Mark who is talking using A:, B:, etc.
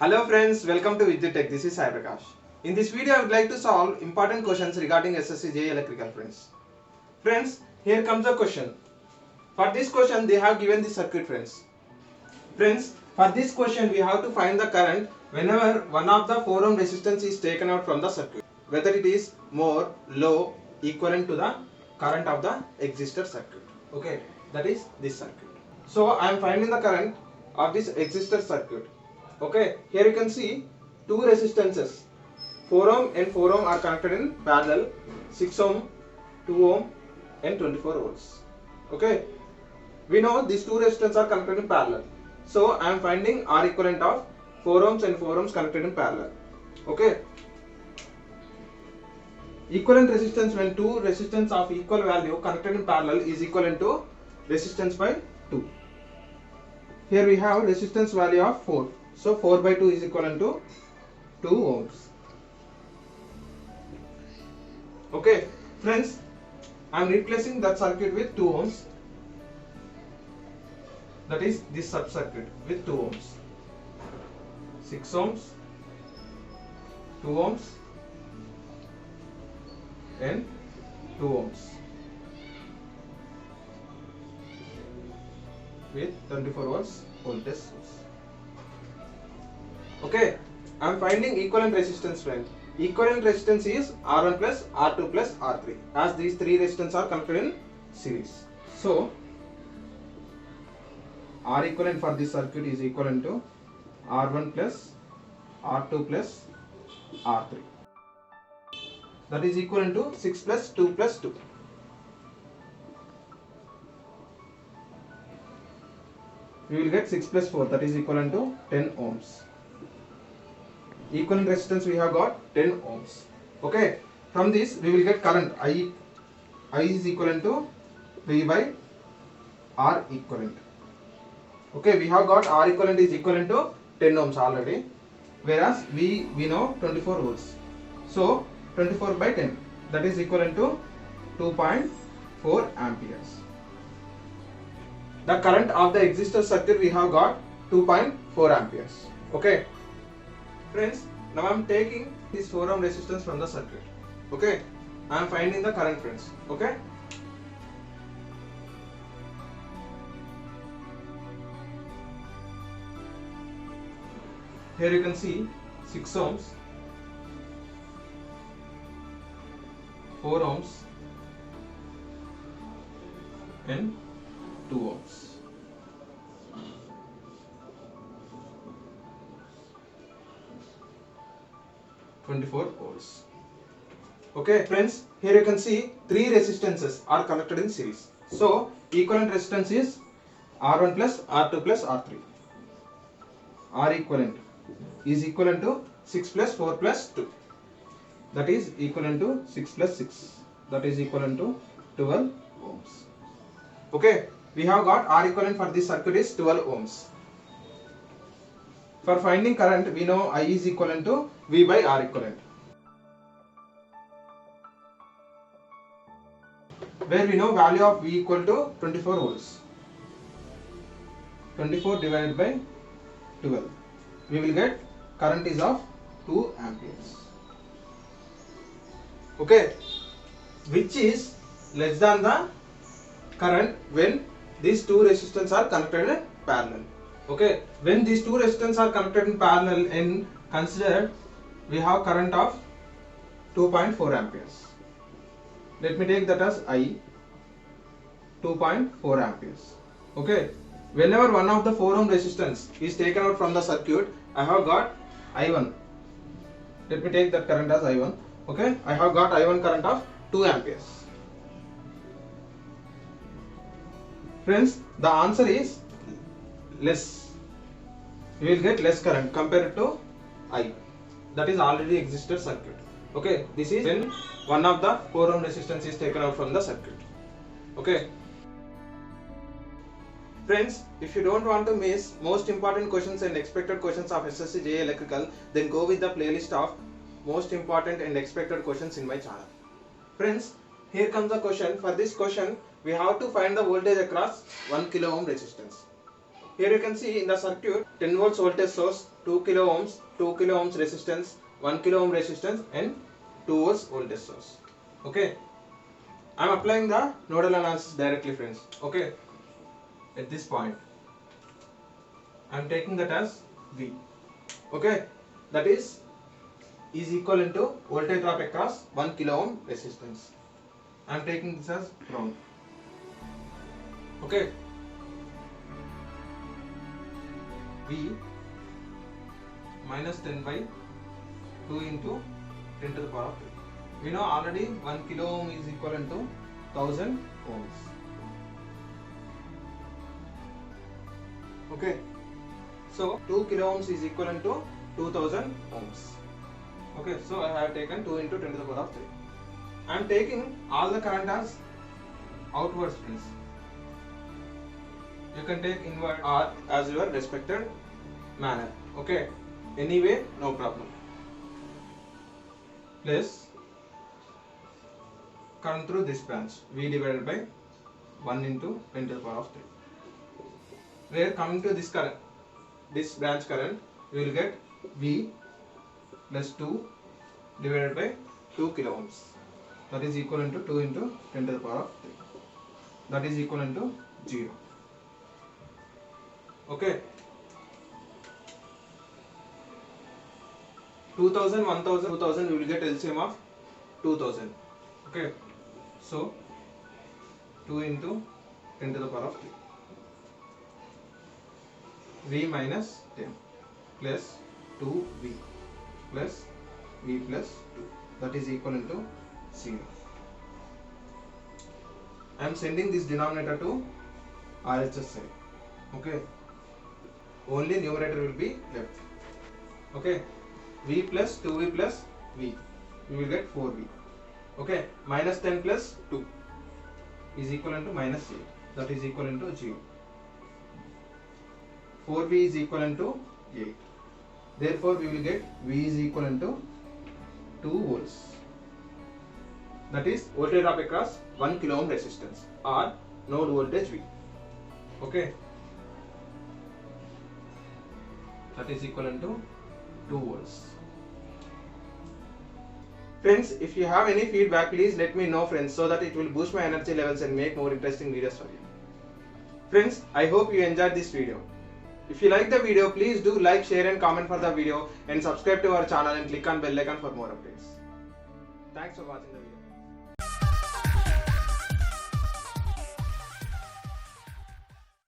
A: Hello friends, welcome to Vidyutech. This is Sai Prakash. In this video, I would like to solve important questions regarding SSC JEE Electrical friends. Friends, here comes the question. For this question, they have given the circuit friends. Friends, for this question, we have to find the current whenever one of the 4 ohm resistance is taken out from the circuit. Whether it is more, low, equivalent to the current of the existed circuit. Okay, that is this circuit. So, I am finding the current of this existed circuit. Okay, here you can see two resistances 4 ohm and 4 ohm are connected in parallel, 6 ohm, 2 ohm and 24 volts. Okay, we know these two resistances are connected in parallel. So I am finding R equivalent of 4 ohms and 4 ohms connected in parallel. Okay, equivalent resistance when two resistance of equal value connected in parallel is equivalent to resistance by 2. Here we have resistance value of 4. So 4 by 2 is equivalent to 2 ohms. Okay, friends, I am replacing that circuit with 2 ohms. That is this sub circuit with 2 ohms. 6 ohms, 2 ohms and 2 ohms with 24 volts voltage source. Okay, I am finding equivalent resistance friend. Equivalent resistance is R1 plus R2 plus R3 as these three resistance are connected in series. So R equivalent for this circuit is equivalent to R1 plus R2 plus R3. That is equivalent to 6 plus 2 plus 2. We will get 6 plus 4, that is equivalent to 10 ohms. Equivalent resistance we have got 10 ohms. Okay, from this we will get current I is equivalent to V by R equivalent. Okay, we have got R equivalent is equivalent to 10 ohms already, whereas we know 24 volts. So 24 by 10, that is equivalent to 2.4 amperes. The current of the existing circuit we have got 2.4 amperes. Okay, friends, now I am taking this 4 ohm resistance from the circuit. Okay, I am finding the current, friends. Okay, here you can see 6 ohms, 4 ohms and 2 ohms. volts. Okay, friends, here you can see three resistances are connected in series. So equivalent resistance is R1 plus R2 plus R3. R equivalent is equivalent to 6 plus 4 plus 2. That is equivalent to 6 plus 6. That is equivalent to 12 ohms. Okay, we have got R equivalent for this circuit is 12 ohms. For finding current, we know I is equivalent to V by R equivalent, where we know value of V equal to 24 volts. 24 divided by 12. We will get current is of 2 amperes. Okay, which is less than the current when these two resistors are connected in parallel. Okay, when these two resistors are connected in parallel and considered, we have current of 2.4 amperes. Let me take that as I, 2.4 amperes. Okay, whenever one of the 4 ohm resistance is taken out from the circuit, I have got I1. Let me take that current as I1. Okay, I have got I1 current of 2 amperes. Friends, the answer is less. We will get less current compared to I. That is already existed circuit. Okay, this is when one of the 4 ohm resistance is taken out from the circuit. Okay. Friends, if you don't want to miss most important questions and expected questions of SSC JEE Electrical, then go with the playlist of most important and expected questions in my channel. Friends, here comes the question. For this question, we have to find the voltage across 1 kilo ohm resistance. Here you can see in the circuit 10 volts voltage source, 2 kilo ohms, 2 kilo ohms resistance, 1 kilo ohm resistance and 2 volts voltage source. Okay. I am applying the nodal analysis directly, friends. Okay. At this point I am taking that as V. Okay. That is equivalent to voltage drop across 1 kilo ohm resistance. I am taking this as ground. Okay. V minus 10 by 2 into 10 to the power of 3. We know already 1 kilo ohm is equivalent to 1000 ohms. Okay. So 2 kilo ohms is equivalent to 2000 ohms. Okay. So I have taken 2 into 10 to the power of 3. I am taking all the current as outwards, friends. You can take inward or as your respected manner. Okay. Anyway, no problem. Plus current through this branch, V divided by 1 into 10 to the power of 3. Where coming to this current, this branch current, we will get V plus 2 divided by 2 kilo ohms. That is equivalent to 2 into 10 to the power of 3. That is equivalent to 0. Okay. 2000, 1000, 2000, we will get LCM of 2000. Okay. So 2 into 10 to the power of 3. V minus 10 plus 2V plus V plus 2. That is equivalent to 0. I am sending this denominator to RHS side. Okay. Only numerator will be left. Okay. V plus 2V plus V. We will get 4V. Okay. Minus 10 plus 2 is equivalent to minus 8. That is equivalent to 0. 4V is equivalent to 8. Therefore, we will get V is equivalent to 2 volts. That is voltage drop across 1 kilo ohm resistance or node voltage V. Okay. That is equivalent to 2 volts. Friends, if you have any feedback, please let me know, friends, so that it will boost my energy levels and make more interesting videos for you. Friends, I hope you enjoyed this video. If you like the video, please do like, share and comment for the video and subscribe to our channel and click on bell icon for more updates. Thanks for watching the video.